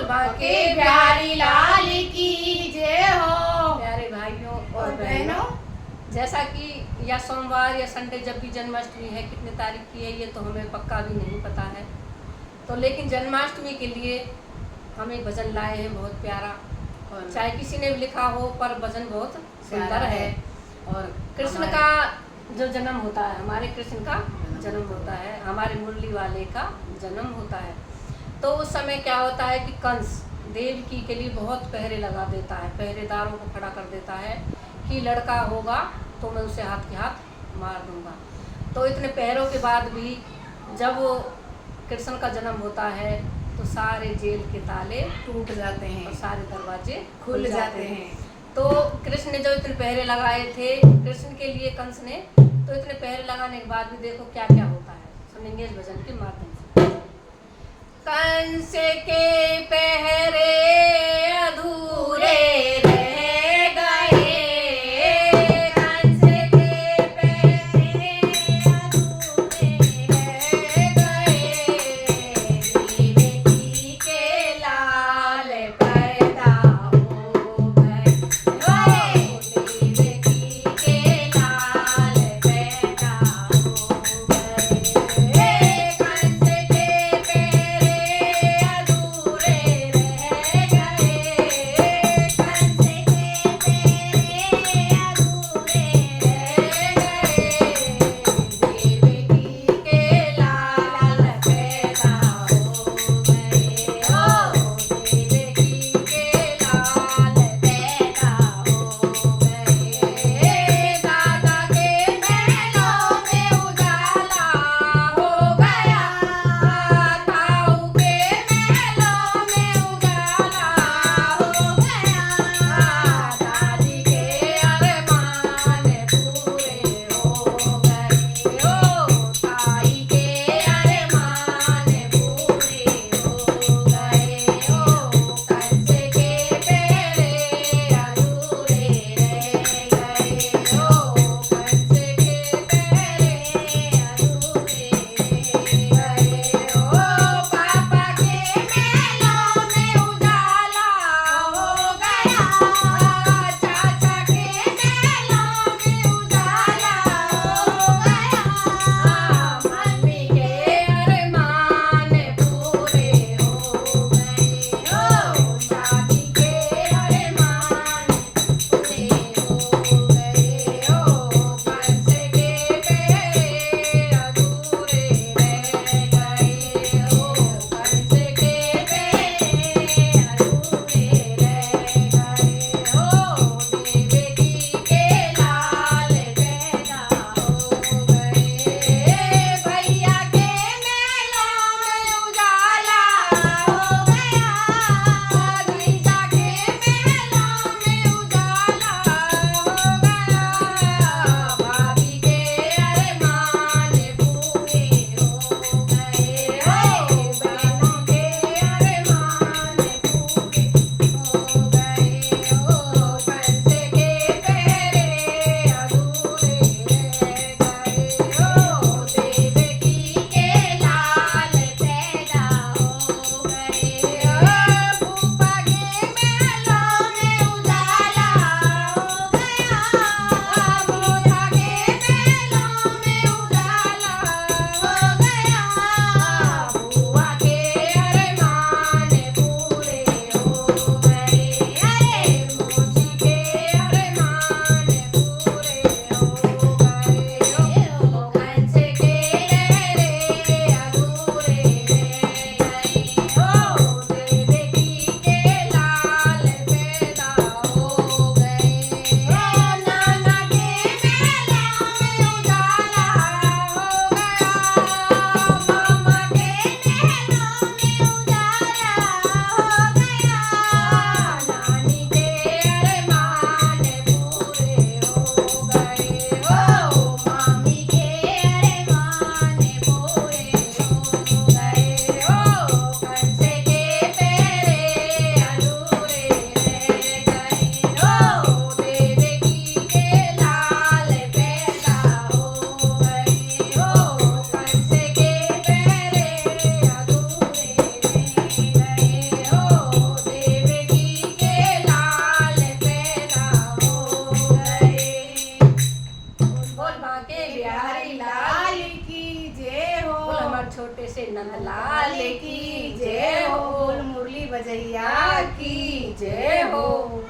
बांके बिहारी लाल की जय हो। प्यारे भाइयों और बहनों, जैसा कि या सोमवार या संडे जब भी जन्माष्टमी है, कितने तारीख की है ये तो हमें पक्का भी नहीं पता है। तो लेकिन जन्माष्टमी के लिए हम एक भजन लाए हैं बहुत प्यारा, और चाहे किसी ने भी लिखा हो पर भजन बहुत सुंदर है। और कृष्ण का जो जन्म होता है, हमारे कृष्ण का जन्म होता है, हमारे मुरली वाले का जन्म होता है। तो उस समय क्या होता है कि कंस देवकी के लिए बहुत पहरे लगा देता है, पहरेदारों को खड़ा कर देता है कि लड़का होगा तो मैं उसे हाथ के हाथ मार दूंगा। तो इतने पहरों के बाद भी जब वो कृष्ण का जन्म होता है तो सारे जेल के ताले टूट जाते हैं और सारे दरवाजे खुल जाते हैं। तो कृष्ण ने जो इतने पहरे लगाए थे कृष्ण के लिए कंस ने, तो इतने पहरे लगाने के बाद भी देखो क्या क्या होता है, सुनेंगे इस भजन के माध्यम से। कंस के पहरे अधूरे रह गए, कंस के पहरे अधूरे रह गए, देवकी के लाल पैदा हो गए, देवकी के लाल पैदा हो गए। कंस के पहरे अधूरे श्री नंदलाल की जय हो। बोल मुरली बजैया की जय हो।